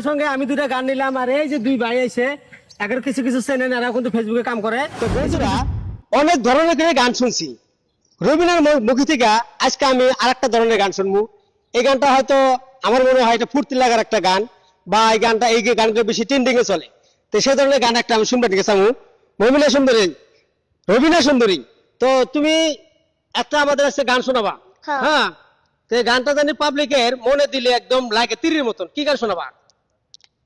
সঙ্গে সঙ্গে আমি দুটা গান নিলাম। আর এই যে দুই ভাই এসে এখন কিছু কিছু চ্যানেল এরা কিন্তু ফেসবুকে কাম করে। তো বন্ধুরা অনেক ধরনের করে গান শুনছি রবিনার মুখী থেকে। আজকে আমি আরেকটা ধরনের গান শুনবো। এই গানটা হয়তো আমার মনে হয় এটা ফুর্তি লাগার একটা গান, বা এই গানটা এই গানগুলো বেশি ট্রেন্ডিং এ চলে। তো সেই ধরনের গান একটা আমি শুনতে গেছিলাম। মমিলা সুন্দরী, রবিনা সুন্দরী, তো তুমি একটা আমাদের কাছে গান শোনাবা। হ্যাঁ, তো এই গানটা জানি পাবলিকের মনে দিলে একদম লাগে তীরের মতন। কি গান শোনাবা?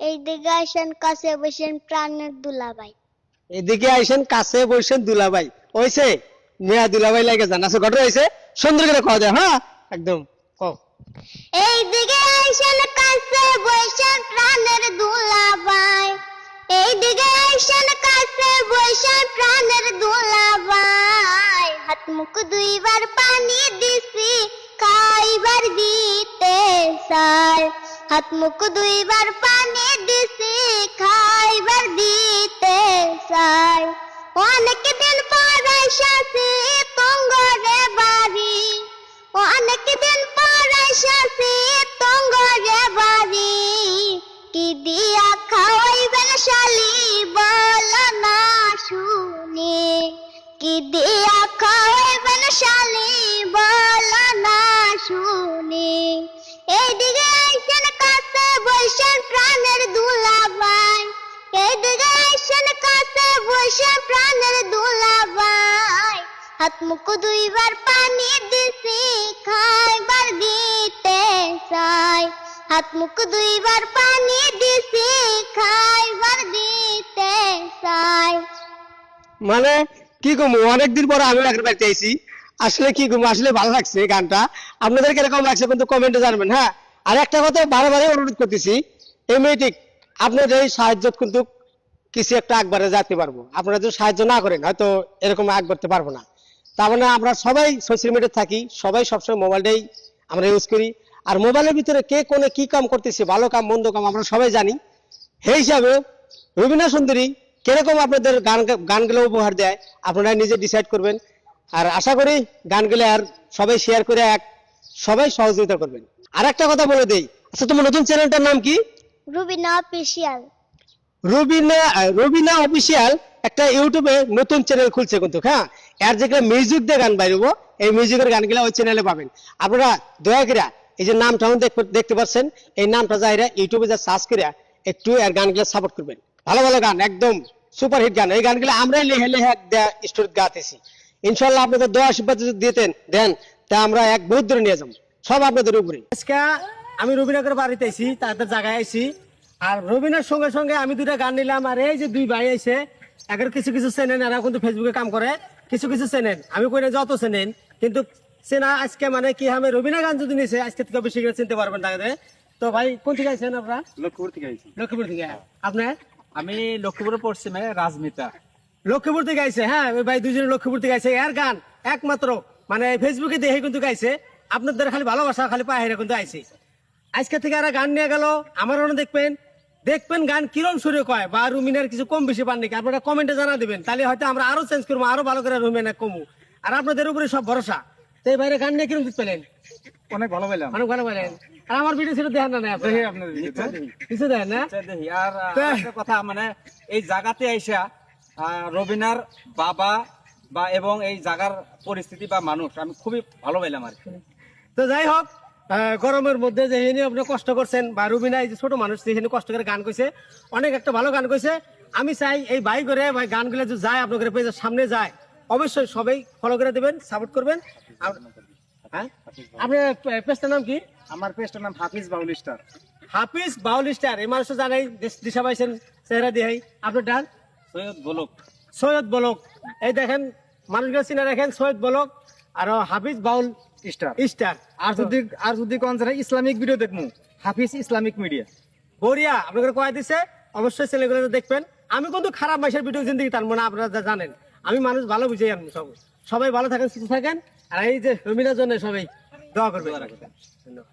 এইদিকে আসেন কাছে বসেন প্রাণের দুলাভাই। এদিকে আইসেন কাছে বসেন দুলাভাই। ওইছে মেয়া দুলাভাই লাগে জান আছে ঘটনা হয়েছে। সুন্দর করে কওয়া যায়। হ্যাঁ একদম কও। এইদিকে আসেন কাছে বসেন প্রাণের দুলাভাই। এইদিকে আসেন কাছে বসেন প্রাণের দুলাভাই। হাত মুখ দুইবার পানি দিছি খাইবার দিতে চাই। হাত মুখ দুইবার পানি দিছি খাইবার দিতে চাই। অনেক দিন পর এসেছি তঙ্গরে বাড়ি। অনেক দিন পর এসেছি তঙ্গরে বাড়ি। কি দিয়া খাওয়াইবেন শালি বল না শুনি। কি দিয়া খাওয়াইবেন শালি বল না শুনি। এইদিকে আইসেন কাছে বসেন প্রাণের দুলাভাই। এইদিকে আইসেন কাছে বসেন প্রাণের দুলাভাই। হাত মুখ দুইবার পানি দিছি খাইবার দিতে চাই। হাত মুখ দুইবার পানি দিছি খাইবার দিতে চাই। মানে কি কমু, অনেকদিন পর আমি একবার বাড়িতে আইছি। আসলে কি কমু, আসলে ভালো লাগছে গানটা। আপনাদের কিরকম লাগছে কিন্তু কমেন্টে জানাবেন। হ্যাঁ, আর একটা কথা বারে অনুরোধ করতেছি, এই মেয়েটিক আপনাদের এই সাহায্য কিন্তু কিছু একটা একবারে যেতে পারবো। আপনারা যদি সাহায্য না করেন হয়তো এরকম আগ করতে পারবো না। তার মানে আমরা সবাই সোশ্যাল মিডিয়া থাকি, সবাই সবসময় মোবাইলটাই আমরা ইউজ করি। আর মোবাইলের ভিতরে কে কোনে কি কাম করতেছে, ভালো কাম মন্দ কাম আমরা সবাই জানি। সেই হিসাবে রবিনা সুন্দরী কিরকম আপনাদের গানগুলো উপহার দেয় আপনারা নিজে ডিসাইড করবেন। আর আশা করি গানগুলো আর সবাই শেয়ার করে সবাই সহযোগিতা করবেন। আর একটা কথা বলে দেই, আচ্ছা তোমার নতুন চ্যানেলটার নাম কি? রুবিনা অফিসিয়াল। রবিনা অফিসিয়াল একটা ইউটিউবে নতুন চ্যানেল খুলছে কিন্তু। হ্যাঁ, এর যেগুলো মিউজিক দিয়ে গান বাইরবো, এই মিউজিকের গানগুলো ওই চ্যানেলে পাবেন। আপনারা দয়া করে এই যে নামটা দেখতে পাচ্ছেন, এই নামটা যাইরা ইউটিউবে যা সার্চ করে একটু এর গানগুলো সাপোর্ট করবেন। ভালো ভালো গান, একদম সুপার হিট গান। এই গানগুলো আমরাই লেহে লেহে স্টোরি গাতেছি। ইনশাল্লাহ আপনাদের দোয়া আশীর্বাদ যদি দেন তা আমরা এক বহুত দূরে নিয়ে যাবো, সব আপনাদের উপরে। আজকে আমি রবিনাকের বাড়িতে আইছি, তাদের জায়গায় আইছি। আর রবিনার সঙ্গে সঙ্গে আমি দুটা গান নিলাম। আর এই যে দুই ভাই এসে এখন কিছু কিছু চ্যানেল এরা কিন্তু ফেসবুকে কাম করে। কিছু কিছু চ্যানেল আমি কই না যত চ্যানেল, কিন্তু চেনা আজকে মানে কি আমি রবিনা গান যদি নিছে আজকে থেকে বেশি করে চিনতে পারবেন তাকে। তো ভাই কোন থেকে আইছেন আপনারা? লক্ষ্মীপুর থেকে আইছি। লক্ষ্মীপুর থেকে। আপনার? আমি লক্ষ্মীপুরে পশ্চিমে রাজমিতা। লক্ষ্মীপুর থেকে আইছে। হ্যাঁ, ওই ভাই দুজনে লক্ষ্মীপুর থেকে আইছে। এর গান একমাত্র মানে ফেসবুকে দেখে কিন্তু গাইছে। আপনাদের খালি ভালোবাসা খালি পায়ে হেরে কিন্তু আইছে। আজকে থেকে এরা গান নিয়ে গেল। আমার মনে দেখবেন গান কিরম সুরে কয়, বা রুমিনার কিছু কম বেশি পান নাকি আপনারা কমেন্টে জানা দিবেন। তাহলে হয়তো আমরা আরো চেঞ্জ করবো, আরো ভালো করে রুমিনা কমু। আর আপনাদের উপরে সব ভরসা। তো এই বাইরে গান নিয়ে কিরম দিতে পেলেন? অনেক ভালো পেলাম। অনেক ভালো পেলেন। আর আমার ভিডিও ছিল দেখেন না আপনি? কিছু দেখেন না? দেখি। আর একটা কথা, মানে এই জায়গাতে আইসা রবিনার বাবা বা এবং এই জায়গার পরিস্থিতি বা মানুষ আমি খুবই ভালো পেলাম আর কি। তো যাই হোক, গরমের মধ্যে যেখানে আপনি কষ্ট করছেন, বা রুবিনা এই যে ছোট মানুষ যেখানে কষ্ট করে গান কইছে, অনেক একটা ভালো গান কইছে। আমি চাই এই ভাই করে ভাই গানগুলো যদি যায় আপনাদের পেজের সামনে যায়, অবশ্যই সবাই ফলো করে দেবেন, সাপোর্ট করবেন। হ্যাঁ, আপনার পেজটার নাম কি? আমার পেজটার নাম হাফিজ বাউল স্টার। হাফিজ বাউল স্টার। এই মানুষ জানাই দিশা পাইছেন চেহারা দিয়ে। আপনার ডান? সৈয়দ বলক। সৈয়দ বলক। এই দেখেন মানুষগুলো চিনে রাখেন, সৈয়দ বলক আর হাফিজ বাউল স্টার। আর যদি কোন ইসলামিক ভিডিও দেখবো, হাফিজ ইসলামিক মিডিয়া। বরিয়া আপনাদের কয় দিছে, অবশ্যই ছেলেগুলো দেখবেন। আমি কিন্তু খারাপ মাসের ভিডিও জিন্দগি তার মানে আপনারা জানেন আমি মানুষ ভালো বুঝাই। আমি সবাই ভালো থাকেন, সুস্থ থাকেন। আর এই যে রবিনার জন্য সবাই দোয়া করবেন। ধন্যবাদ।